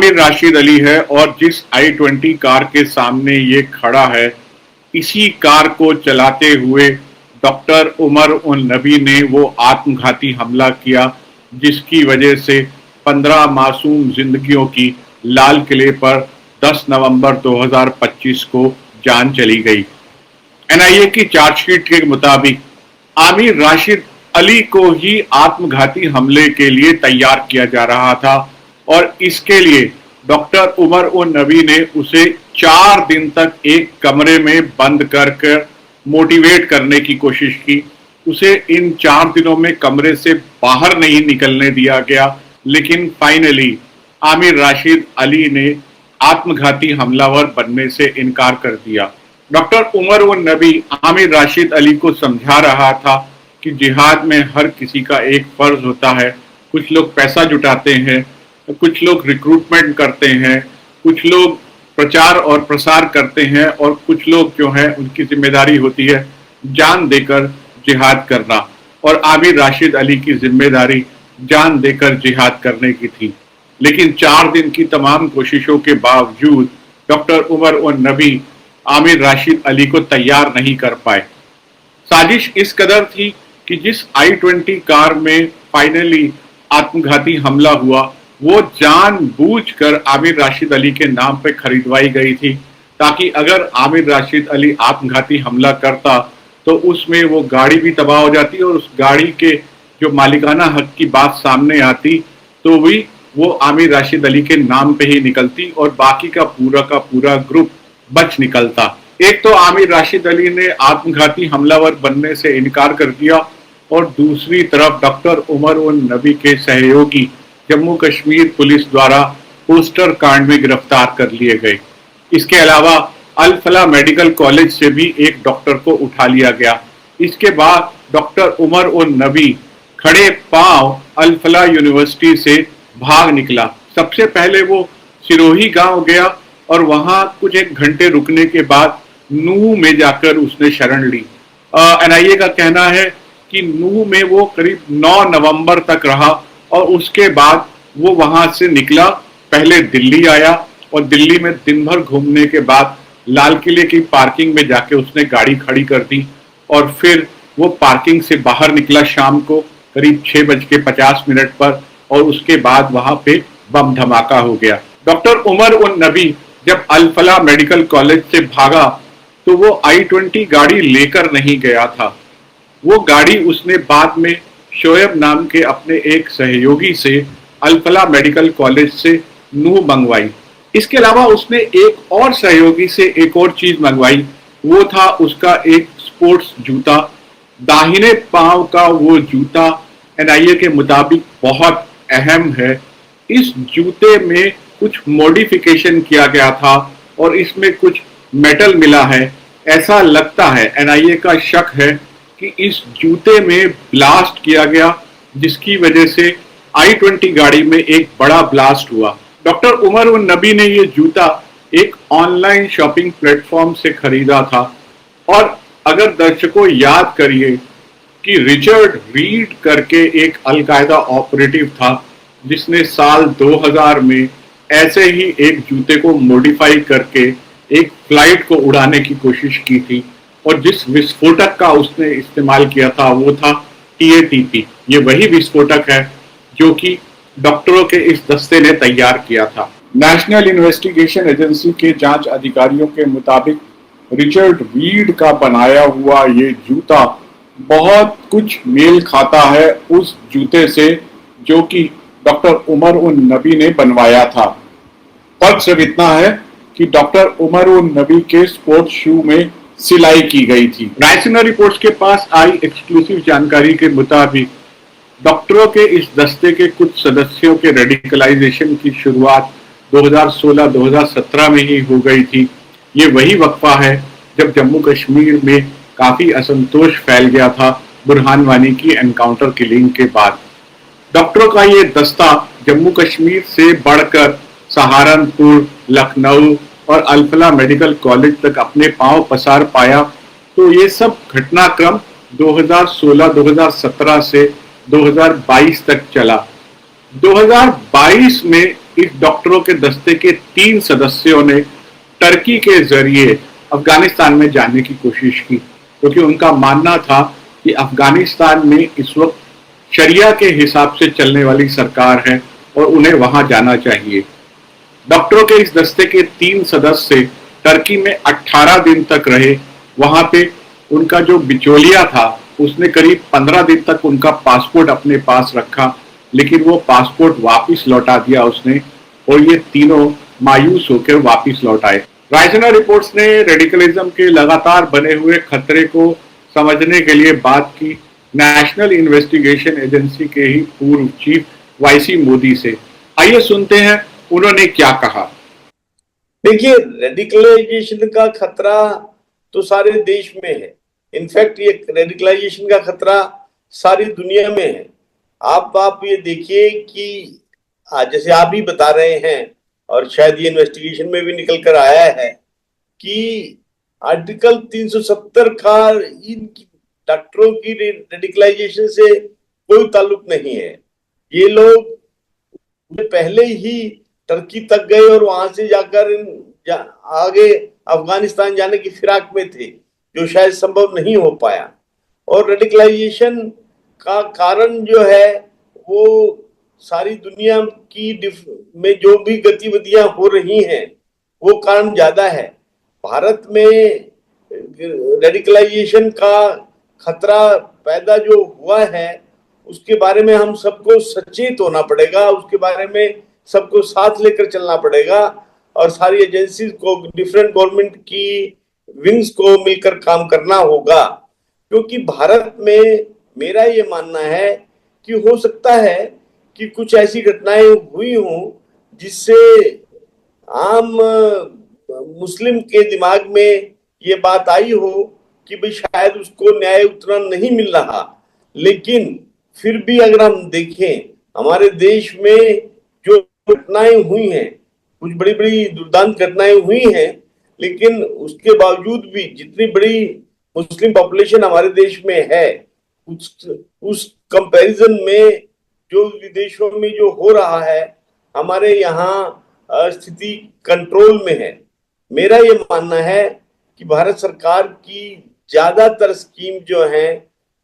आमिर राशिद अली है और जिस i20 कार के सामने ये खड़ा है, इसी कार को चलाते हुए डॉक्टर उमर उन नबी ने वो आत्मघाती हमला किया, जिसकी वजह से 15 मासूम जिंदगियों की लाल किले पर 10 नवंबर 2025 को जान चली गई। एनआईए की चार्जशीट के मुताबिक आमिर राशिद अली को ही आत्मघाती हमले के लिए तैयार किया जा रहा था और इसके लिए डॉक्टर उमर उन नबी ने उसे 4 दिन तक एक कमरे में बंद कर मोटिवेट करने की कोशिश की। उसे इन 4 दिनों में कमरे से बाहर नहीं निकलने दिया गया, लेकिन फाइनली आमिर राशिद अली ने आत्मघाती हमलावर बनने से इनकार कर दिया। डॉक्टर उमर उन नबी आमिर राशिद अली को समझा रहा था कि जिहाद में हर किसी का एक फर्ज होता है। कुछ लोग पैसा जुटाते हैं, कुछ लोग रिक्रूटमेंट करते हैं, कुछ लोग प्रचार और प्रसार करते हैं और कुछ लोग जो हैं उनकी जिम्मेदारी होती है जान देकर जिहाद करना, और आमिर राशिद अली की जिम्मेदारी जान देकर जिहाद करने की थी। लेकिन 4 दिन की तमाम कोशिशों के बावजूद डॉक्टर उमर उन नबी आमिर राशिद अली को तैयार नहीं कर पाए। साजिश इस कदर थी कि जिस i20 कार में फाइनली आत्मघाती हमला हुआ, वो जानबूझकर आमिर राशिद अली के नाम पे खरीदवाई गई थी, ताकि अगर आमिर राशिद अली आत्मघाती हमला करता तो उसमें वो गाड़ी भी तबाह हो जाती और उस गाड़ी के जो मालिकाना हक की बात सामने आती तो भी वो आमिर राशिद अली के नाम पे ही निकलती और बाकी का पूरा ग्रुप बच निकलता। एक तो आमिर राशिद अली ने आत्मघाती हमलावर बनने से इनकार कर दिया और दूसरी तरफ डॉक्टर उमर उन नबी के सहयोगी जम्मू कश्मीर पुलिस द्वारा पोस्टर कांड में गिरफ्तार कर लिए गए। इसके अलावा अल फलाह मेडिकल कॉलेज से भी एक डॉक्टर को उठा लिया गया। इसके बाद डॉक्टर उमर उन नबी खड़े पांव अल फलाह यूनिवर्सिटी से भाग निकला। सबसे पहले वो सिरोही गांव गया और वहां कुछ एक घंटे रुकने के बाद नूह में जाकर उसने शरण ली। एनआईए का कहना है कि नूह में वो करीब 9 नवंबर तक रहा और उसके बाद वो वहां से निकला, पहले दिल्ली आया और दिल्ली में दिन भर घूमने के बाद लाल किले की पार्किंग में जाके उसने गाड़ी खड़ी कर दी और फिर वो पार्किंग से बाहर निकला शाम को करीब 6:50 पर और उसके बाद वहां पे बम धमाका हो गया। डॉक्टर उमर उन नबी जब अल फलाह मेडिकल कॉलेज से भागा तो वो i20 गाड़ी लेकर नहीं गया था। वो गाड़ी उसने बाद में शोएब नाम के अपने एक सहयोगी से अल फलाह मेडिकल कॉलेज से नूह मंगवाई। इसके अलावा उसने एक और सहयोगी से एक और चीज मंगवाई, वो था उसका एक स्पोर्ट्स जूता। दाहिने पांव का वो जूता एनआईए के मुताबिक बहुत अहम है। इस जूते में कुछ मॉडिफिकेशन किया गया था और इसमें कुछ मेटल मिला है। ऐसा लगता है, एनआईए का शक है कि इस जूते में ब्लास्ट किया गया, जिसकी वजह से i20 गाड़ी में एक बड़ा ब्लास्ट हुआ। डॉक्टर उमर उन नबी ने ये जूता एक ऑनलाइन शॉपिंग प्लेटफॉर्म से खरीदा था और अगर दर्शकों याद करिए कि रिचर्ड रीड करके एक अलकायदा ऑपरेटिव था जिसने साल 2000 में ऐसे ही एक जूते को मॉडिफाई करके एक फ्लाइट को उड़ाने की कोशिश की थी और जिस विस्फोटक का उसने इस्तेमाल किया था वो था TATP। ये वही विस्फोटक है जो कि डॉक्टरों के इस दस्ते ने तैयार किया था। नेशनल इन्वेस्टिगेशन एजेंसी के जांच अधिकारियों के मुताबिक रिचर्ड रीड का बनाया हुआ ये जूता बहुत कुछ मेल खाता है उस जूते से जो कि डॉक्टर उमर उन नबी ने बनवाया था। फर्क सिर्फ इतना है कि डॉक्टर उमर उन नबी के स्पोर्ट्स शू में सिलाई की गई थी। रायसीना रिपोर्ट्स के पास आई एक्सक्लूसिव जानकारी के मुताबिक डॉक्टरों के इस दस्ते के कुछ सदस्यों के रेडिकलाइजेशन की शुरुआत 2016-2017 में ही हो गई थी। ये वही वक्फा है जब जम्मू कश्मीर में काफी असंतोष फैल गया था बुरहान वानी की एनकाउंटर किलिंग के बाद। डॉक्टरों का ये दस्ता जम्मू कश्मीर से बढ़कर सहारनपुर, लखनऊ और अल फलाह मेडिकल कॉलेज तक अपने पांव पसार पाया। तो ये सब घटनाक्रम 2016-2017 से 2022 तक चला। 2022 में इस डॉक्टरों के दस्ते के 3 सदस्यों ने टर्की के जरिए अफगानिस्तान में जाने की कोशिश की, क्योंकि उनका मानना था कि अफगानिस्तान में इस वक्त शरिया के हिसाब से चलने वाली सरकार है और उन्हें वहां जाना चाहिए। डॉक्टरों के इस दस्ते के 3 सदस्य टर्की में 18 दिन तक रहे। वहां पे उनका जो बिचौलिया था उसने करीब 15 दिन तक उनका पासपोर्ट अपने पास रखा, लेकिन वो पासपोर्ट वापस लौटा दिया उसने, और ये तीनों मायूस होकर वापस लौट आए। रायसीना रिपोर्ट्स ने रेडिकलिज्म के लगातार बने हुए खतरे को समझने के लिए बात की नेशनल इन्वेस्टिगेशन एजेंसी के ही पूर्व चीफ वाईसी मोदी से। आइए सुनते हैं उन्होंने क्या कहा। देखिए, रेडिकलाइजेशन का खतरा तो सारे देश में है। इनफैक्ट ये रेडिकलाइजेशन का खतरा सारी दुनिया में है। आप ये देखिए कि जैसे आप भी बता रहे हैं और शायद ये इन्वेस्टिगेशन में भी निकल कर आया है कि आर्टिकल 370 का इन डॉक्टरों की रेडिकलाइजेशन से कोई ताल्लुक नहीं है। ये लोग पहले ही टर्की तक गए और वहां से जाकर आगे अफगानिस्तान जाने की फिराक में थे, जो शायद संभव नहीं हो पाया। और रेडिकलाइजेशन का कारण जो है वो सारी दुनिया की में जो भी गतिविधियां हो रही हैं वो कारण ज्यादा है। भारत में रेडिकलाइजेशन का खतरा पैदा जो हुआ है उसके बारे में हम सबको सचेत होना पड़ेगा, उसके बारे में सबको साथ लेकर चलना पड़ेगा और सारी एजेंसी को, डिफरेंट गवर्नमेंट की विंग्स को मिलकर काम करना होगा। क्योंकि भारत में मेरा ये मानना है कि हो सकता है कि कुछ ऐसी घटनाएं हुई हों जिससे आम मुस्लिम के दिमाग में ये बात आई हो कि भाई शायद उसको न्याय उतना नहीं मिल रहा। लेकिन फिर भी अगर हम देखें हमारे देश में जो घटनाएं हुई हैं, कुछ बड़ी बड़ी दुर्दांत घटनाएं हुई हैं, लेकिन उसके बावजूद भी जितनी बड़ी मुस्लिम पॉपुलेशन हमारे देश में है उस कंपैरिजन में जो विदेशों में जो हो रहा है हमारे यहाँ स्थिति कंट्रोल में है। मेरा ये मानना है कि भारत सरकार की ज्यादातर स्कीम जो है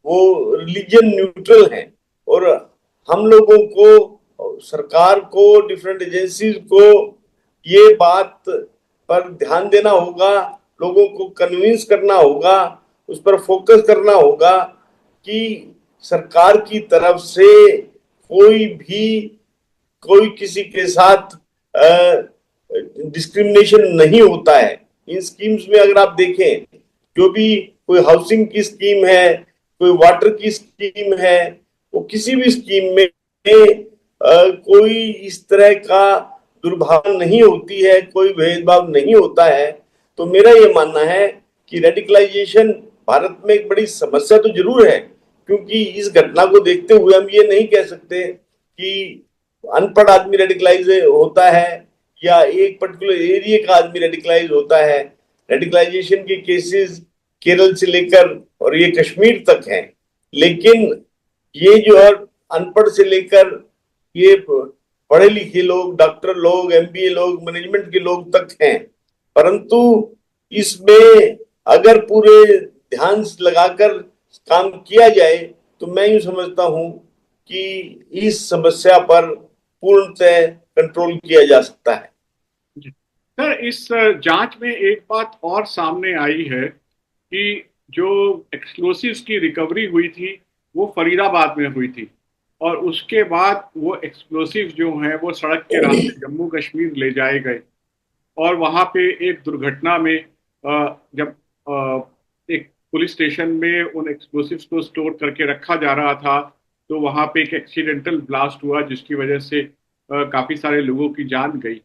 वो रिलीजन न्यूट्रल है और हम लोगों को, सरकार को, डिफरेंट एजेंसीज को ये बात पर ध्यान देना होगा, लोगों को कन्विंस करना होगा, उस पर फोकस करना होगा कि सरकार की तरफ से कोई किसी के साथ डिस्क्रिमिनेशन नहीं होता है। इन स्कीम्स में अगर आप देखें, जो भी कोई हाउसिंग की स्कीम है, कोई वाटर की स्कीम है, वो किसी भी स्कीम में कोई इस तरह का दुर्भावना नहीं होती है, कोई भेदभाव नहीं होता है। तो मेरा ये मानना है कि रेडिकलाइजेशन भारत में एक बड़ी समस्या तो जरूर है, क्योंकि इस घटना को देखते हुए हम ये नहीं कह सकते कि अनपढ़ आदमी रेडिकलाइज होता है या एक पर्टिकुलर एरिया का आदमी रेडिकलाइज होता है। रेडिकलाइजेशन के केसेस केरल से लेकर और ये कश्मीर तक हैं, लेकिन ये जो है अनपढ़ से लेकर ये पढ़े लिखे लोग, डॉक्टर लोग, एमबीए लोग, मैनेजमेंट के लोग तक हैं। परंतु इसमें अगर पूरे ध्यान लगाकर काम किया जाए तो मैं यूं समझता हूं कि इस समस्या पर पूर्णतः कंट्रोल किया जा सकता है। सर, इस जांच में एक बात और सामने आई है कि जो एक्सप्लोसिव्स की रिकवरी हुई थी वो फरीदाबाद में हुई थी, और उसके बाद वो एक्सप्लोसिव जो हैं वो सड़क के रास्ते जम्मू कश्मीर ले जाए गए, और वहां पे एक दुर्घटना में जब एक पुलिस स्टेशन में उन एक्सप्लोसिव्स को स्टोर करके रखा जा रहा था तो वहां पे एक एक्सीडेंटल ब्लास्ट हुआ जिसकी वजह से काफी सारे लोगों की जान गई।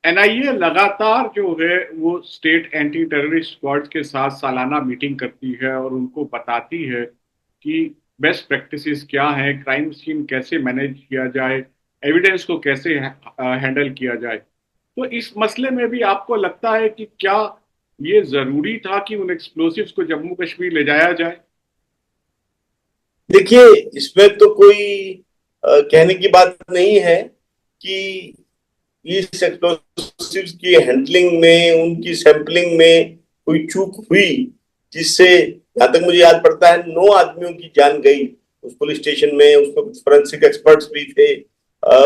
एनआईए लगातार जो है वो स्टेट एंटी टेररिस्ट स्क्वाड के साथ सालाना मीटिंग करती है और उनको बताती है कि बेस्ट प्रैक्टिसेस क्या है, क्राइम सीन कैसे मैनेज किया जाए, एविडेंस को कैसे हैंडल किया जाए। तो इस मसले में भी आपको लगता है कि क्या ये जरूरी था कि उन एक्सप्लोसिव्स को जम्मू कश्मीर ले जाया जाए? देखिए, इसमें तो कोई कहने की बात नहीं है कि इस एक्सप्लोसिव्स की हैंडलिंग में, उनकी सैंपलिंग में कोई चूक हुई, जिससे जहां तक मुझे याद पड़ता है 9 आदमियों की जान गई उस पुलिस स्टेशन में। उसमें फोरेंसिक एक्सपर्ट्स भी थे,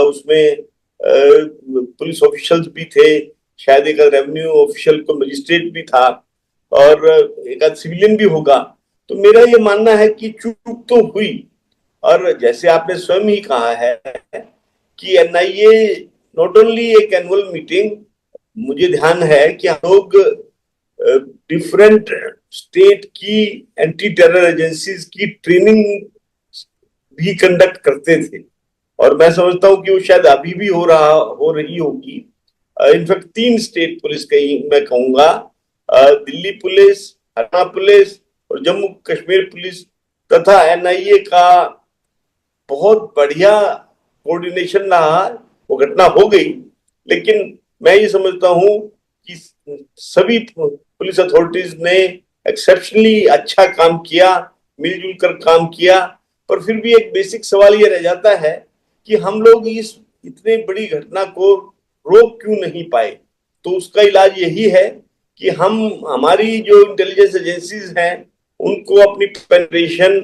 उसमें पुलिस ऑफिशियल्स भी थे, शायद एक रेवेन्यू ऑफिशियल को मजिस्ट्रेट भी था, और एक आध सिविलियन भी होगा। तो मेरा ये मानना है कि चूक तो हुई। और जैसे आपने स्वयं ही कहा है कि एनआईए नॉट ओनली एक एनुअल मीटिंग, मुझे ध्यान है कि हम लोग डिफरेंट स्टेट की एंटी टेरर एजेंसीज की ट्रेनिंग भी कंडक्ट करते थे, और मैं समझता हूं कि वो शायद अभी भी हो रही होगी। इनफैक्ट 3 स्टेट पुलिस कहीं मैं कहूंगा, दिल्ली पुलिस, हरियाणा पुलिस और जम्मू कश्मीर पुलिस तथा एनआईए का बहुत बढ़िया कोऑर्डिनेशन रहा। वो घटना हो गई, लेकिन मैं ये समझता हूं कि सभी पुलिस अथॉरिटीज ने एक्सेप्शनली अच्छा काम किया, मिलजुल कर काम किया। पर फिर भी एक बेसिक सवाल ये रह जाता है कि हम लोग इस इतने बड़ी घटना को रोक क्यों नहीं पाए। तो उसका इलाज यही है कि हमारी जो इंटेलिजेंस एजेंसीज हैं उनको अपनी पेनिट्रेशन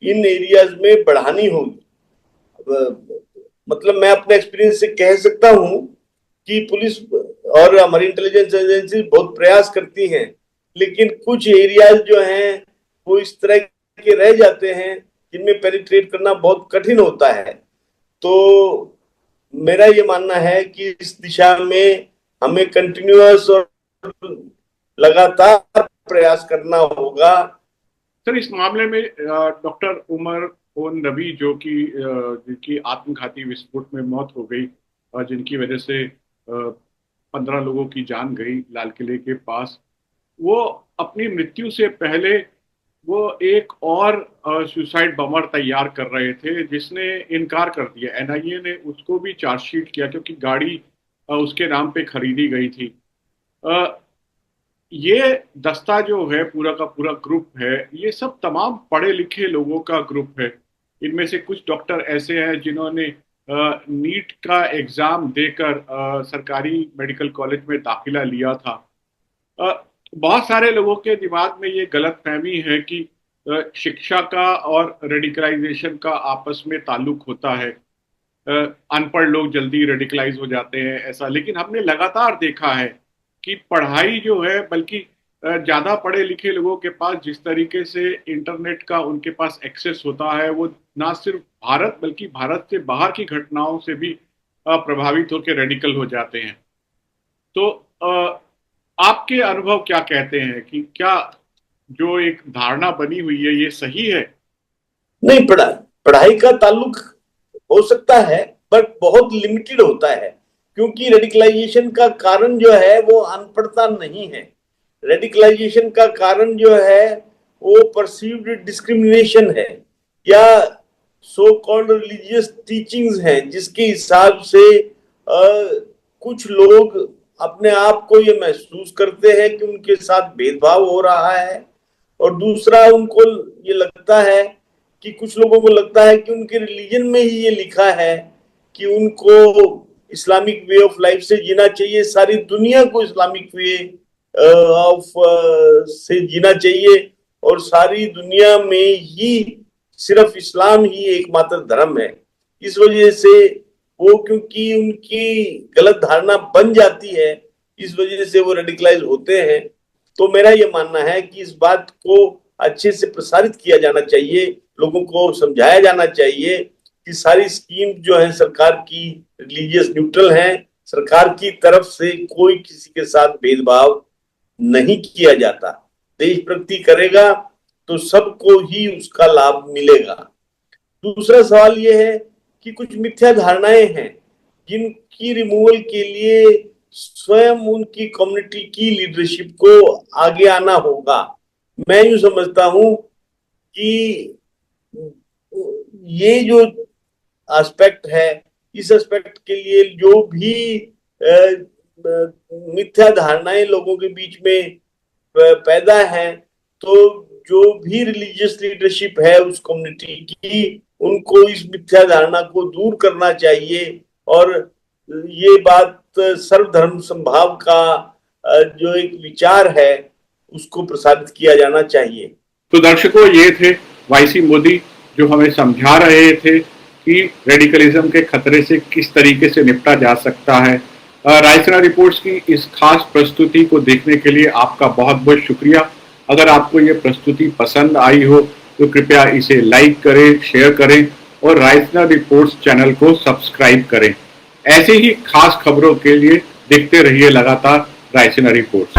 इन एरियाज में बढ़ानी होगी। मतलब मैं अपने एक्सपीरियंस से कह सकता हूं कि पुलिस और हमारी इंटेलिजेंस एजेंसी बहुत प्रयास करती हैं, लेकिन कुछ एरियाज जो हैं वो इस तरह के रह जाते हैं जिनमें पेनिट्रेट करना बहुत कठिन होता है। तो मेरा ये मानना है कि इस दिशा में हमें कंटिन्यूअस और लगातार प्रयास करना होगा। सर, इस मामले में डॉक्टर उमर उन नबी जो कि जिनकी आत्मघाती विस्फोट में मौत हो गई, जिनकी वजह से 15 लोगों की जान गई लाल किले के पास, वो अपनी मृत्यु से पहले वो एक और सुसाइड बमर तैयार कर रहे थे, जिसने इनकार कर दिया। एनआईए ने उसको भी चार्जशीट किया क्योंकि गाड़ी उसके नाम पे खरीदी गई थी। ये दस्ता जो है, पूरा का पूरा ग्रुप है, ये सब तमाम पढ़े लिखे लोगों का ग्रुप है। इनमें से कुछ डॉक्टर ऐसे हैं जिन्होंने नीट का एग्जाम देकर सरकारी मेडिकल कॉलेज में दाखिला लिया था। बहुत सारे लोगों के दिमाग में ये गलत फहमी है कि शिक्षा का और रेडिकलाइजेशन का आपस में ताल्लुक होता है। अनपढ़ लोग जल्दी रेडिकलाइज हो जाते हैं ऐसा, लेकिन हमने लगातार देखा है कि पढ़ाई जो है, बल्कि ज्यादा पढ़े लिखे लोगों के पास जिस तरीके से इंटरनेट का उनके पास एक्सेस होता है, वो ना सिर्फ भारत बल्कि भारत से बाहर की घटनाओं से भी प्रभावित होकर रेडिकल हो जाते हैं। तो आपके अनुभव क्या कहते हैं कि क्या जो एक धारणा बनी हुई है ये सही है? नहीं, पढ़ाई का ताल्लुक हो सकता है, बट बहुत लिमिटेड होता है, क्योंकि रेडिकलाइजेशन का कारण जो है वो अनपढ़ता नहीं है। रेडिकलाइजेशन का कारण जो है वो परसीव्ड डिस्क्रिमिनेशन है, या सो कॉल्ड रिलीजियस टीचिंग्स हैं, जिसके हिसाब से कुछ लोग अपने आप को ये महसूस करते हैं कि उनके साथ भेदभाव हो रहा है, और दूसरा उनको ये लगता है कि कुछ लोगों को लगता है कि उनके रिलीजन में ही ये लिखा है कि उनको इस्लामिक वे ऑफ लाइफ से जीना चाहिए, सारी दुनिया को इस्लामिक वे ऑफ से जीना चाहिए, और सारी दुनिया में ही सिर्फ इस्लाम ही एकमात्र धर्म है। इस वजह से वो, क्योंकि उनकी गलत धारणा बन जाती है, इस वजह से वो रेडिकलाइज होते हैं। तो मेरा ये मानना है कि इस बात को अच्छे से प्रसारित किया जाना चाहिए, लोगों को समझाया जाना चाहिए कि सारी स्कीम जो है सरकार की रिलीजियस न्यूट्रल है, सरकार की तरफ से कोई किसी के साथ भेदभाव नहीं किया जाता। देशभक्ति करेगा तो सबको ही उसका लाभ मिलेगा। दूसरा सवाल यह है कि कुछ मिथ्या धारणाएं हैं जिनकी रिमूवल के लिए स्वयं उनकी कम्युनिटी की लीडरशिप को आगे आना होगा। मैं यूं समझता हूं कि ये जो एस्पेक्ट है, इस एस्पेक्ट के लिए जो भी मिथ्या धारणाएं लोगों के बीच में पैदा है, तो जो भी रिलीजियस लीडरशिप है उस कम्युनिटी की, उनको इस मिथ्या धारणा को दूर करना चाहिए और ये बात सर्वधर्म समभाव का जो एक विचार है उसको प्रसारित किया जाना चाहिए। तो दर्शकों, ये थे वाईसी मोदी जो हमें समझा रहे थे कि रेडिकलिज्म के खतरे से किस तरीके से निपटा जा सकता है। रायसीना रिपोर्ट्स की इस खास प्रस्तुति को देखने के लिए आपका बहुत बहुत शुक्रिया। अगर आपको ये प्रस्तुति पसंद आई हो तो कृपया इसे लाइक करें, शेयर करें और रायसीना रिपोर्ट्स चैनल को सब्सक्राइब करें। ऐसे ही खास खबरों के लिए देखते रहिए लगातार रायसीना रिपोर्ट्स।